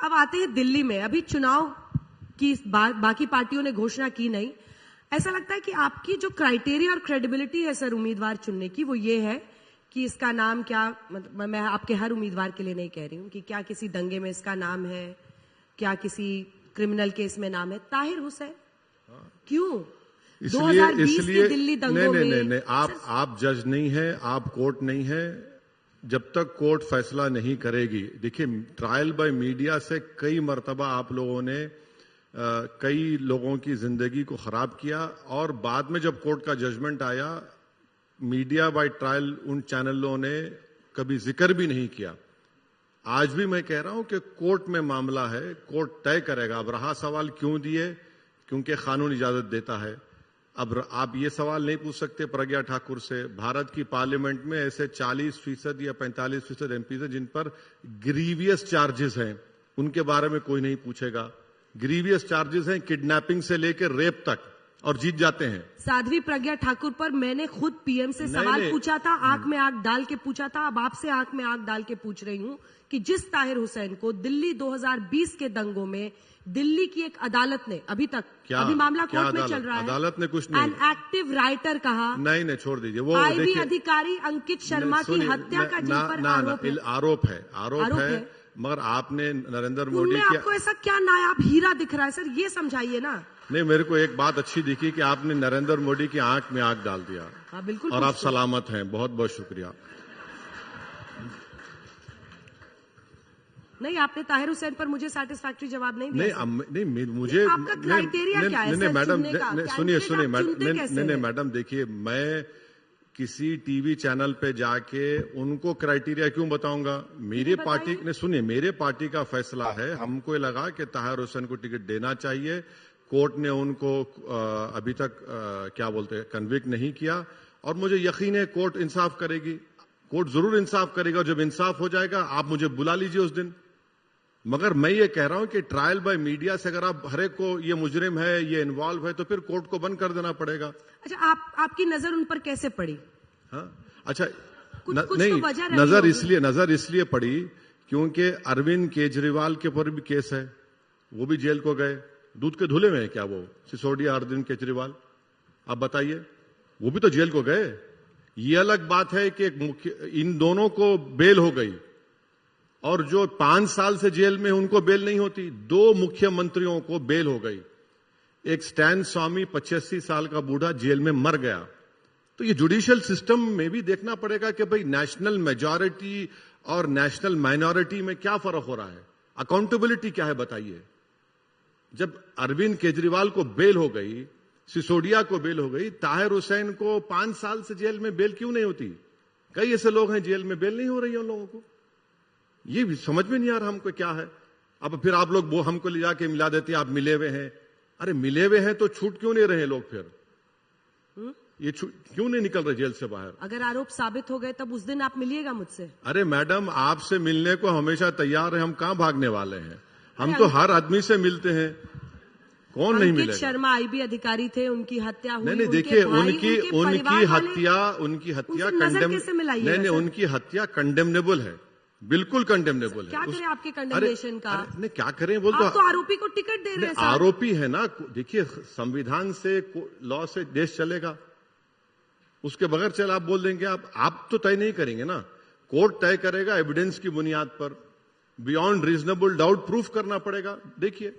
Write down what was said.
अब आते हैं दिल्ली में, अभी चुनाव की बाकी पार्टियों ने घोषणा की नहीं। ऐसा लगता है कि आपकी जो क्राइटेरिया और क्रेडिबिलिटी है सर उम्मीदवार चुनने की, वो ये है कि इसका नाम क्या, मतलब मैं आपके हर उम्मीदवार के लिए नहीं कह रही हूं कि क्या किसी दंगे में इसका नाम है, क्या किसी क्रिमिनल केस में नाम है। ताहिर हुसैन क्यों? 2020 के दिल्ली दंगों में नहीं, आप जज नहीं है, आप कोर्ट नहीं है। जब तक कोर्ट फैसला नहीं करेगी, देखिए ट्रायल बाय मीडिया से कई मर्तबा आप लोगों ने कई लोगों की जिंदगी को खराब किया, और बाद में जब कोर्ट का जजमेंट आया, मीडिया बाय ट्रायल उन चैनलों ने कभी जिक्र भी नहीं किया। आज भी मैं कह रहा हूं कि कोर्ट में मामला है, कोर्ट तय करेगा। अब रहा सवाल क्यों दिए, क्योंकि कानून इजाजत देता है। अब आप ये सवाल नहीं पूछ सकते प्रज्ञा ठाकुर से। भारत की पार्लियामेंट में ऐसे 40% या 45% एमपी हैं जिन पर ग्रीवियस चार्जेस हैं, उनके बारे में कोई नहीं पूछेगा। ग्रीवियस चार्जेस हैं किडनैपिंग से लेकर रेप तक, और जीत जाते हैं। साध्वी प्रज्ञा ठाकुर पर मैंने खुद पीएम से सवाल पूछा था, आंख में आंख डाल के पूछा था। अब आपसे आंख में आंख डाल के पूछ रही हूं कि जिस ताहिर हुसैन को दिल्ली 2020 के दंगों में दिल्ली की एक अदालत ने अभी तक, अभी मामला कोर्ट में चल रहा है, अदालत ने कुछ नहीं, एन एक्टिव राइटर कहा, नहीं छोड़ दीजिए वो। आईबी अधिकारी अंकित शर्मा की हत्या का जिन पर आरोप है, मगर आपने नरेंद्र मोदी की, आपको ऐसा क्या नायाब हीरा दिख रहा है सर, ये समझाइए ना। नहीं, मेरे को एक बात अच्छी दिखी कि आपने नरेंद्र मोदी की आंख में आंख डाल दिया। हाँ बिल्कुल, और आप सलामत हैं, बहुत बहुत शुक्रिया। नहीं, आपने ताहिर हुसैन पर मुझे सैटिस्फैक्टरी जवाब नहीं दिया। नहीं मुझे आपका क्राइटेरिया क्या है? नहीं मैडम, सुनिए मैडम, देखिए मैं किसी टीवी चैनल पे जाके उनको क्राइटेरिया क्यों बताऊंगा? मेरी पार्टी ने, सुनिए, मेरे पार्टी का फैसला है। हमको लगा कि ताहिर हुसैन को टिकट देना चाहिए। कोर्ट ने उनको अभी तक क्या बोलते हैं, कन्विक्ट नहीं किया, और मुझे यकीन है कोर्ट इंसाफ करेगी। कोर्ट जरूर इंसाफ करेगा। जब इंसाफ हो जाएगा आप मुझे बुला लीजिए उस दिन। मगर मैं ये कह रहा हूं कि ट्रायल बाय मीडिया से अगर आप हर एक को ये मुजरिम है, ये इन्वॉल्व है, तो फिर कोर्ट को बंद कर देना पड़ेगा। अच्छा, आपकी नजर उन पर कैसे पड़ी? हाँ, अच्छा, नहीं, तो नजर इसलिए पड़ी क्योंकि अरविंद केजरीवाल के ऊपर भी केस है, वो भी जेल को गए। दूध के धुले में है क्या वो सिसोदिया अरविंद केजरीवाल? आप बताइए, वो भी तो जेल को गए। ये अलग बात है कि इन दोनों को बेल हो गई, और जो 5 साल से जेल में उनको बेल नहीं होती। 2 मुख्यमंत्रियों को बेल हो गई। एक स्टैन स्वामी 85 साल का बूढ़ा जेल में मर गया। तो ये जुडिशियल सिस्टम में भी देखना पड़ेगा कि भाई नेशनल मेजॉरिटी और नेशनल माइनॉरिटी में क्या फर्क हो रहा है, अकाउंटेबिलिटी क्या है, बताइए। जब अरविंद केजरीवाल को बेल हो गई, सिसोदिया को बेल हो गई, ताहिर हुसैन को 5 साल से जेल में बेल क्यों नहीं होती? कई ऐसे लोग हैं जेल में, बेल नहीं हो रही है उन लोगों को। ये भी समझ में नहीं आ रहा हमको क्या है। अब फिर आप लोग वो हमको ले जाके मिला देते हैं, आप मिले हुए हैं। अरे मिले हुए हैं तो छूट क्यों नहीं रहे लोग? फिर ये क्यों नहीं निकल रहे जेल से बाहर? अगर आरोप साबित हो गए तब उस दिन आप मिलिएगा मुझसे। अरे मैडम, आपसे मिलने को हमेशा तैयार है, हम कहां भागने वाले हैं। हम तो हर आदमी से मिलते हैं, कौन नहीं मिलेगा? शर्मा आईबी अधिकारी थे, उनकी हत्या हुई। नहीं, देखिए उनकी हत्या नहीं, उनकी हत्या कंडेमनेबल है, बिल्कुल कंडेमनेबल है। क्या करें आपके कंडेमनेशन का? नहीं, क्या करें बोल तो आरोपी को टिकट दे रहे हैं। आरोपी है ना। देखिए संविधान से, लॉ से देश चलेगा, उसके बगैर चल आप बोल देंगे? आप तो तय नहीं करेंगे ना, कोर्ट तय करेगा एविडेंस की बुनियाद पर। बियॉन्ड रीजनेबल डाउट प्रूफ करना पड़ेगा। देखिए